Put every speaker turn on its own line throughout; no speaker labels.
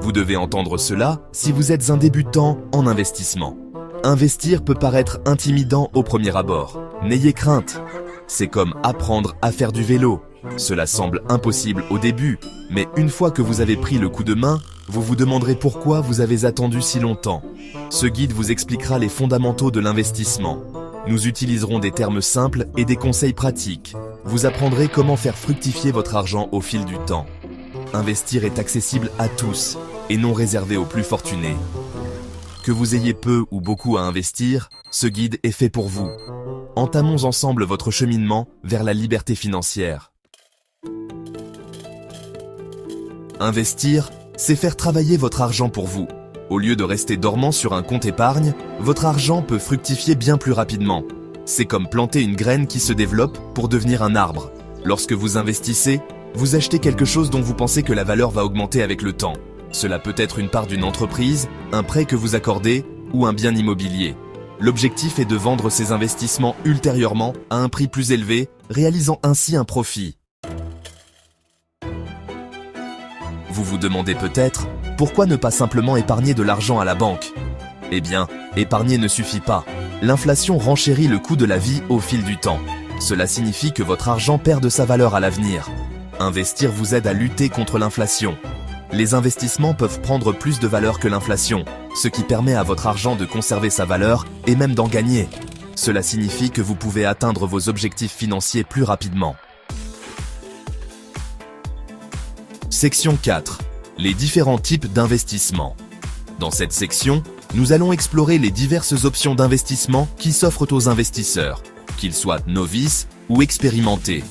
Vous devez entendre cela si vous êtes un débutant en investissement. Investir peut paraître intimidant au premier abord. N'ayez crainte. C'est comme apprendre à faire du vélo. Cela semble impossible au début, mais une fois que vous avez pris le coup de main, vous vous demanderez pourquoi vous avez attendu si longtemps. Ce guide vous expliquera les fondamentaux de l'investissement. Nous utiliserons des termes simples et des conseils pratiques. Vous apprendrez comment faire fructifier votre argent au fil du temps. Investir est accessible à tous et non réservé aux plus fortunés. Que vous ayez peu ou beaucoup à investir, ce guide est fait pour vous. Entamons ensemble votre cheminement vers la liberté financière. Investir, c'est faire travailler votre argent pour vous. Au lieu de rester dormant sur un compte épargne, votre argent peut fructifier bien plus rapidement. C'est comme planter une graine qui se développe pour devenir un arbre. Lorsque vous investissez, vous achetez quelque chose dont vous pensez que la valeur va augmenter avec le temps. Cela peut être une part d'une entreprise, un prêt que vous accordez ou un bien immobilier. L'objectif est de vendre ces investissements ultérieurement à un prix plus élevé, réalisant ainsi un profit. Vous vous demandez peut-être, pourquoi ne pas simplement épargner de l'argent à la banque? Eh bien, épargner ne suffit pas. L'inflation renchérit le coût de la vie au fil du temps. Cela signifie que votre argent perd de sa valeur à l'avenir. Investir vous aide à lutter contre l'inflation. Les investissements peuvent prendre plus de valeur que l'inflation, ce qui permet à votre argent de conserver sa valeur et même d'en gagner. Cela signifie que vous pouvez atteindre vos objectifs financiers plus rapidement. Section 4. Les différents types d'investissement. Dans cette section, nous allons explorer les diverses options d'investissement qui s'offrent aux investisseurs, qu'ils soient novices ou expérimentés.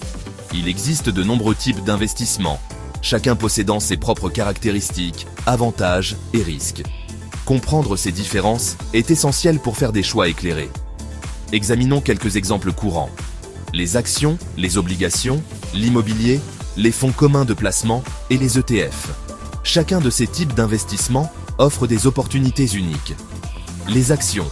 Il existe de nombreux types d'investissements, chacun possédant ses propres caractéristiques, avantages et risques. Comprendre ces différences est essentiel pour faire des choix éclairés. Examinons quelques exemples courants. Les actions, les obligations, l'immobilier, les fonds communs de placement et les ETF. Chacun de ces types d'investissements offre des opportunités uniques. Les actions.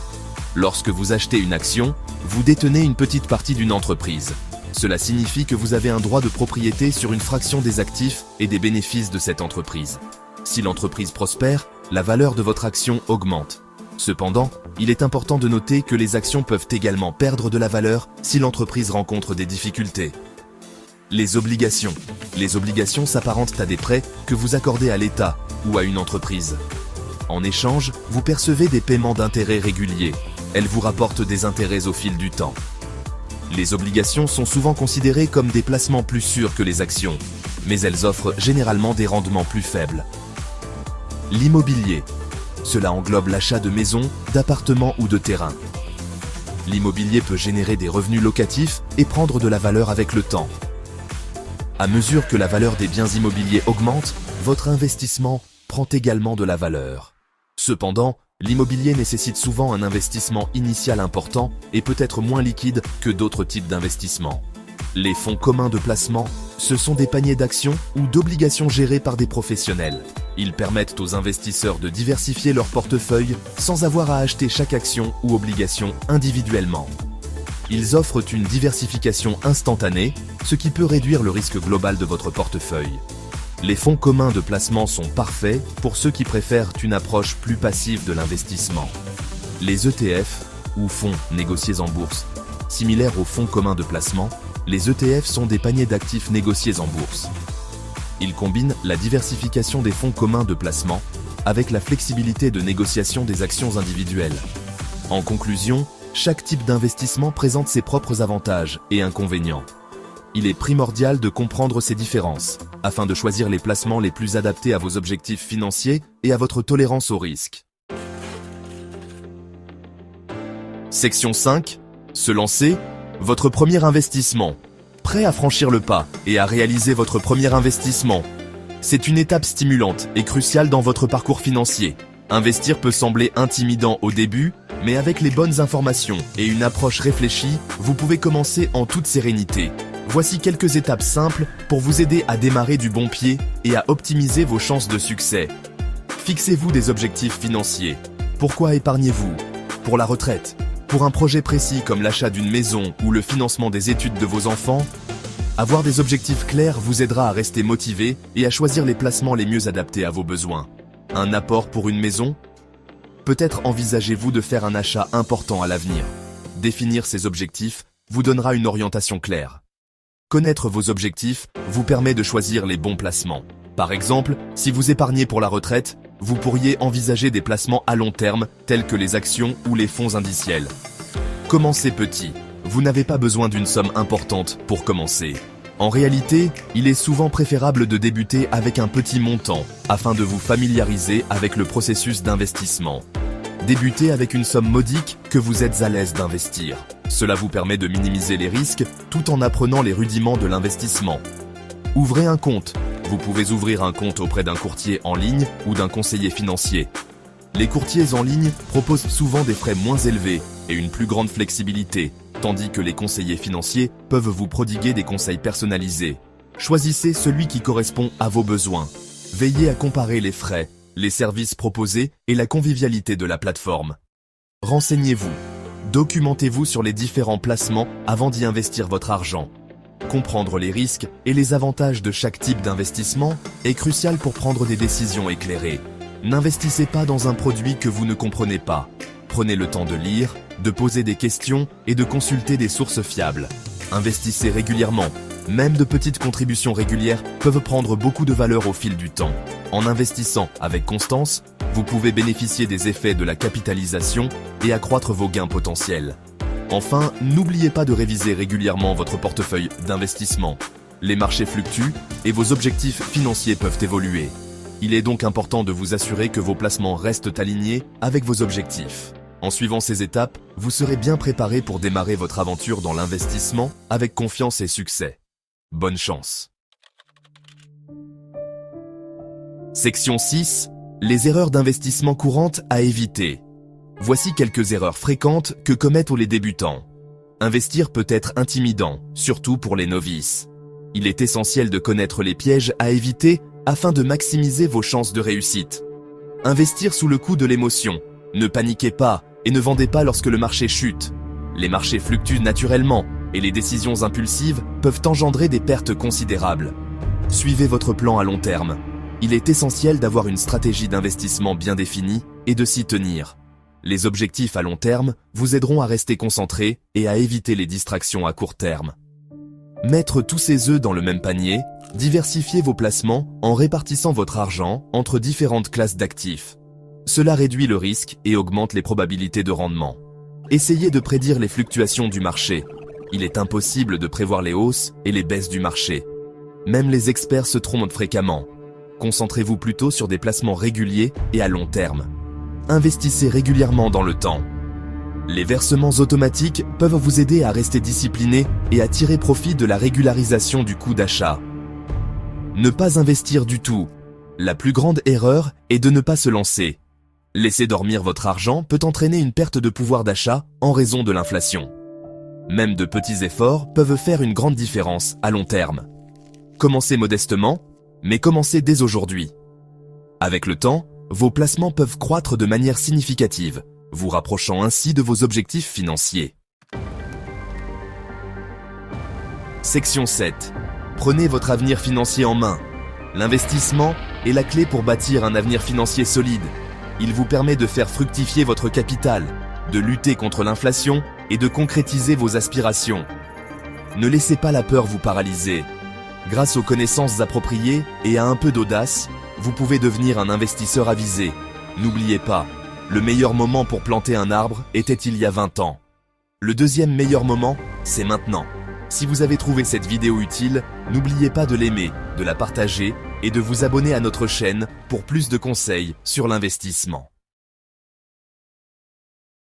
Lorsque vous achetez une action, vous détenez une petite partie d'une entreprise. Cela signifie que vous avez un droit de propriété sur une fraction des actifs et des bénéfices de cette entreprise. Si l'entreprise prospère, la valeur de votre action augmente. Cependant, il est important de noter que les actions peuvent également perdre de la valeur si l'entreprise rencontre des difficultés. Les obligations. Les obligations s'apparentent à des prêts que vous accordez à l'État ou à une entreprise. En échange, vous percevez des paiements d'intérêts réguliers. Elles vous rapportent des intérêts au fil du temps. Les obligations sont souvent considérées comme des placements plus sûrs que les actions, mais elles offrent généralement des rendements plus faibles. L'immobilier. Cela englobe l'achat de maisons, d'appartements ou de terrains. L'immobilier peut générer des revenus locatifs et prendre de la valeur avec le temps. À mesure que la valeur des biens immobiliers augmente, votre investissement prend également de la valeur. Cependant, l'immobilier nécessite souvent un investissement initial important et peut être moins liquide que d'autres types d'investissements. Les fonds communs de placement, ce sont des paniers d'actions ou d'obligations gérés par des professionnels. Ils permettent aux investisseurs de diversifier leur portefeuille sans avoir à acheter chaque action ou obligation individuellement. Ils offrent une diversification instantanée, ce qui peut réduire le risque global de votre portefeuille. Les fonds communs de placement sont parfaits pour ceux qui préfèrent une approche plus passive de l'investissement. Les ETF, ou fonds négociés en bourse, similaires aux fonds communs de placement, les ETF sont des paniers d'actifs négociés en bourse. Ils combinent la diversification des fonds communs de placement avec la flexibilité de négociation des actions individuelles. En conclusion, chaque type d'investissement présente ses propres avantages et inconvénients. Il est primordial de comprendre ces différences, afin de choisir les placements les plus adaptés à vos objectifs financiers et à votre tolérance au risque. Section 5. Se lancer, votre premier investissement. Prêt à franchir le pas et à réaliser votre premier investissement. C'est une étape stimulante et cruciale dans votre parcours financier. Investir peut sembler intimidant au début, mais avec les bonnes informations et une approche réfléchie, vous pouvez commencer en toute sérénité. Voici quelques étapes simples pour vous aider à démarrer du bon pied et à optimiser vos chances de succès. Fixez-vous des objectifs financiers. Pourquoi épargnez-vous? Pour la retraite? Pour un projet précis comme l'achat d'une maison ou le financement des études de vos enfants? Avoir des objectifs clairs vous aidera à rester motivé et à choisir les placements les mieux adaptés à vos besoins. Un apport pour une maison? Peut-être envisagez-vous de faire un achat important à l'avenir. Définir ces objectifs vous donnera une orientation claire. Connaître vos objectifs vous permet de choisir les bons placements. Par exemple, si vous épargnez pour la retraite, vous pourriez envisager des placements à long terme tels que les actions ou les fonds indiciels. Commencez petit. Vous n'avez pas besoin d'une somme importante pour commencer. En réalité, il est souvent préférable de débuter avec un petit montant afin de vous familiariser avec le processus d'investissement. Débutez avec une somme modique que vous êtes à l'aise d'investir. Cela vous permet de minimiser les risques tout en apprenant les rudiments de l'investissement. Ouvrez un compte. Vous pouvez ouvrir un compte auprès d'un courtier en ligne ou d'un conseiller financier. Les courtiers en ligne proposent souvent des frais moins élevés et une plus grande flexibilité, tandis que les conseillers financiers peuvent vous prodiguer des conseils personnalisés. Choisissez celui qui correspond à vos besoins. Veillez à comparer les frais, les services proposés et la convivialité de la plateforme. Renseignez-vous. Documentez-vous sur les différents placements avant d'y investir votre argent. Comprendre les risques et les avantages de chaque type d'investissement est crucial pour prendre des décisions éclairées. N'investissez pas dans un produit que vous ne comprenez pas. Prenez le temps de lire, de poser des questions et de consulter des sources fiables. Investissez régulièrement. Même de petites contributions régulières peuvent prendre beaucoup de valeur au fil du temps. En investissant avec constance, vous pouvez bénéficier des effets de la capitalisation et accroître vos gains potentiels. Enfin, n'oubliez pas de réviser régulièrement votre portefeuille d'investissement. Les marchés fluctuent et vos objectifs financiers peuvent évoluer. Il est donc important de vous assurer que vos placements restent alignés avec vos objectifs. En suivant ces étapes, vous serez bien préparé pour démarrer votre aventure dans l'investissement avec confiance et succès. Bonne chance! Section 6. Les erreurs d'investissement courantes à éviter. Voici quelques erreurs fréquentes que commettent les débutants. Investir peut être intimidant, surtout pour les novices. Il est essentiel de connaître les pièges à éviter afin de maximiser vos chances de réussite. Investir sous le coup de l'émotion. Ne paniquez pas et ne vendez pas lorsque le marché chute. Les marchés fluctuent naturellement et les décisions impulsives peuvent engendrer des pertes considérables. Suivez votre plan à long terme. Il est essentiel d'avoir une stratégie d'investissement bien définie et de s'y tenir. Les objectifs à long terme vous aideront à rester concentré et à éviter les distractions à court terme. Mettre tous ses œufs dans le même panier, diversifiez vos placements en répartissant votre argent entre différentes classes d'actifs. Cela réduit le risque et augmente les probabilités de rendement. Essayez de prédire les fluctuations du marché. Il est impossible de prévoir les hausses et les baisses du marché. Même les experts se trompent fréquemment. Concentrez-vous plutôt sur des placements réguliers et à long terme. Investissez régulièrement dans le temps. Les versements automatiques peuvent vous aider à rester discipliné et à tirer profit de la régularisation du coût d'achat. Ne pas investir du tout. La plus grande erreur est de ne pas se lancer. Laisser dormir votre argent peut entraîner une perte de pouvoir d'achat en raison de l'inflation. Même de petits efforts peuvent faire une grande différence à long terme. Commencez modestement, mais commencez dès aujourd'hui. Avec le temps, vos placements peuvent croître de manière significative, vous rapprochant ainsi de vos objectifs financiers. Section 7. Prenez votre avenir financier en main. L'investissement est la clé pour bâtir un avenir financier solide. Il vous permet de faire fructifier votre capital, de lutter contre l'inflation et de concrétiser vos aspirations. Ne laissez pas la peur vous paralyser. Grâce aux connaissances appropriées et à un peu d'audace, vous pouvez devenir un investisseur avisé. N'oubliez pas, le meilleur moment pour planter un arbre était il y a 20 ans. Le deuxième meilleur moment, c'est maintenant. Si vous avez trouvé cette vidéo utile, n'oubliez pas de l'aimer, de la partager et de vous abonner à notre chaîne pour plus de conseils sur l'investissement.